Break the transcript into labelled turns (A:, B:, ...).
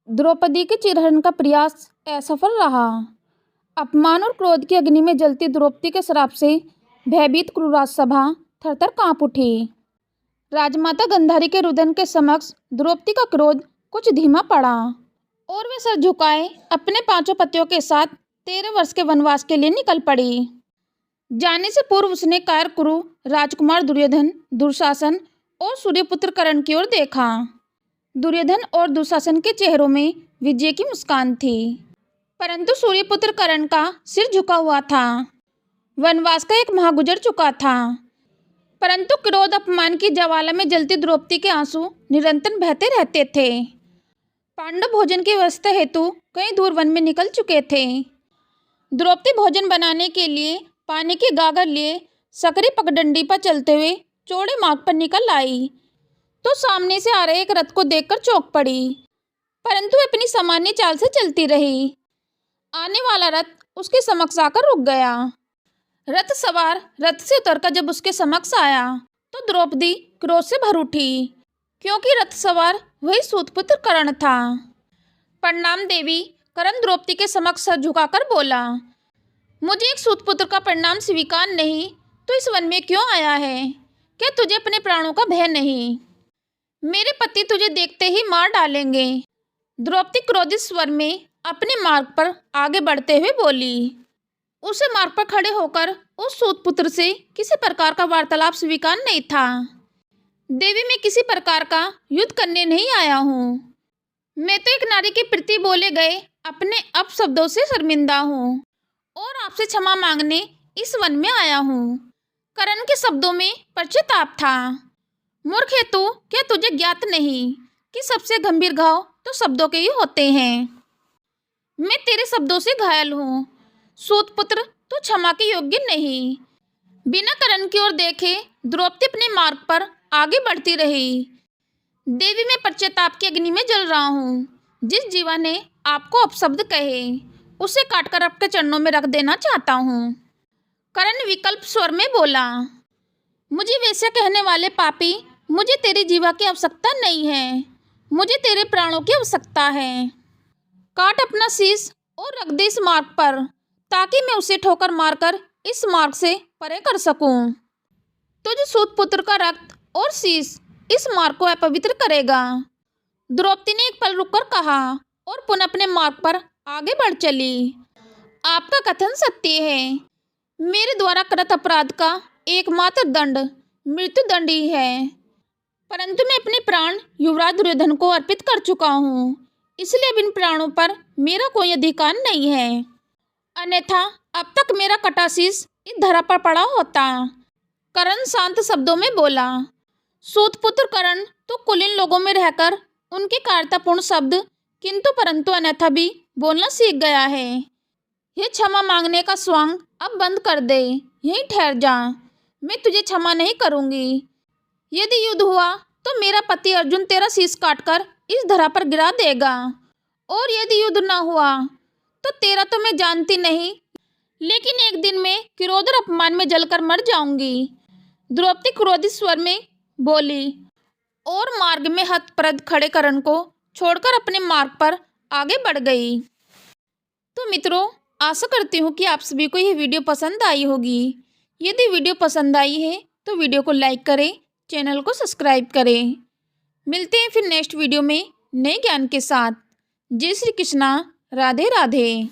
A: द्रौपदी के चिरहरण का प्रयास असफल रहा। अपमान और क्रोध की अग्नि में जलती द्रौपदी के श्राप से भयभीत कुरुराजसभा थरथर कांप उठी। राजमाता गांधारी के रुदन के समक्ष द्रौपदी का क्रोध कुछ धीमा पड़ा और वे सर झुकाए अपने 5 पतियों के साथ 13 वर्ष के वनवास के लिए निकल पड़ी। जाने से पूर्व उसने कुरु राजकुमार दुर्योधन, दुशासन और सूर्यपुत्र कर्ण की ओर देखा। दुर्योधन और दुशासन के चेहरों में विजय की मुस्कान थी, परंतु सूर्यपुत्र कर्ण का सिर झुका हुआ था। वनवास का एक माह गुजर चुका था, परंतु क्रोध अपमान की ज्वाला में जलती द्रौपदी के आंसू निरंतर बहते रहते थे। पांडव भोजन की व्यवस्था हेतु कई दूर वन में निकल चुके थे। द्रौपदी भोजन बनाने के लिए पानी की गागर लिए सकरी पगडंडी पर चलते हुए चौड़े मार्ग पर निकल आई तो सामने से आ रहे एक रथ को देखकर चौंक पड़ी, परंतु अपनी सामान्य चाल से चलती रही। आने वाला रथ उसके समक्ष आकर रुक गया। रथ सवार रथ से उतरकर जब उसके समक्ष आया तो द्रौपदी क्रोध से भर उठी, क्योंकि रथ सवार वही सूतपुत्र कर्ण था। प्रणाम देवी। कर्ण द्रौपदी के समक्ष सर झुकाकर बोला, मुझे एक सूतपुत्र का प्रणाम स्वीकार नहीं तो इस वन में क्यों आया है? क्या तुझे अपने प्राणों का भय नहीं? मेरे पति तुझे देखते ही मार डालेंगे। द्रौपदी क्रोधित स्वर में अपने मार्ग पर आगे बढ़ते हुए बोली। उसे मार्ग पर खड़े होकर उस सूतपुत्र से किसी प्रकार का वार्तालाप स्वीकार नहीं था। देवी, मैं किसी प्रकार का युद्ध करने नहीं आया हूँ। मैं तो एक नारी के प्रति बोले गए अपने अपशब्दों से शर्मिंदा हूँ और आपसे क्षमा मांगने इस वन में आया हूँ। कर्ण के शब्दों में पश्चाताप था। मूर्ख है तू, क्या तुझे ज्ञात नहीं कि सबसे गंभीर घाव तो शब्दों के ही होते हैं? मैं तेरे शब्दों से घायल हूँ। सूतपुत्र, तू क्षमा के योग्य नहीं। बिना कर्ण की ओर देखे द्रौपदी अपने मार्ग पर आगे बढ़ती रही। देवी, मैं पश्चाताप की अग्नि में जल रहा हूँ। जिस जीवा ने आपको अपशब्द कहे उसे काटकर आपके चरणों में रख देना चाहता हूँ। कर्ण विकल्प स्वर में बोला, मुझे वैसे कहने वाले पापी, मुझे तेरी जीवा की आवश्यकता नहीं है, मुझे तेरे प्राणों की आवश्यकता है। काट अपना शीश और रख दे इस मार्ग पर, ताकि मैं उसे ठोकर मारकर इस मार्ग से परे कर सकूं। तुझ सूतपुत्र का रक्त और शीश इस मार्ग को अपवित्र करेगा। द्रौपदी ने एक पल रुककर कहा और पुनः अपने मार्ग पर आगे बढ़ चली। आपका कथन सत्य है। मेरे द्वारा कृत अपराध का एकमात्र दंड मृत्यु दंड ही है, परंतु मैं अपने प्राण युवराज दुर्योधन को अर्पित कर चुका हूँ, इसलिए अब इन प्राणों पर मेरा कोई अधिकार नहीं है। अन्यथा अब तक मेरा कटा शीश इस धरा पर पड़ा होता। कर्ण शांत शब्दों में बोला, सूतपुत्र कर्ण, तो कुलीन लोगों में रहकर उनके कायरतापूर्ण शब्द किंतु परंतु अन्यथा भी बोलना सीख गया है। यह क्षमा मांगने का स्वांग अब बंद कर दे, यहीं ठहर जा। मैं तुझे क्षमा नहीं करूंगी। यदि युद्ध हुआ तो मेरा पति अर्जुन तेरा शीश काटकर इस धरा पर गिरा देगा, और यदि युद्ध न हुआ तो तेरा तो मैं जानती नहीं, लेकिन एक दिन मैं क्रोध और अपमान में जलकर मर जाऊंगी। द्रौपदी क्रोधित स्वर में बोली और मार्ग में हतप्रद खड़े कर्ण को छोड़कर अपने मार्ग पर आगे बढ़ गई। तो मित्रों, आशा करती हूँ कि आप सभी को यह वीडियो पसंद आई होगी। यदि वीडियो पसंद आई है तो वीडियो को लाइक करें, चैनल को सब्सक्राइब करें। मिलते हैं फिर नेक्स्ट वीडियो में नए ज्ञान के साथ। जय श्री कृष्णा। राधे राधे।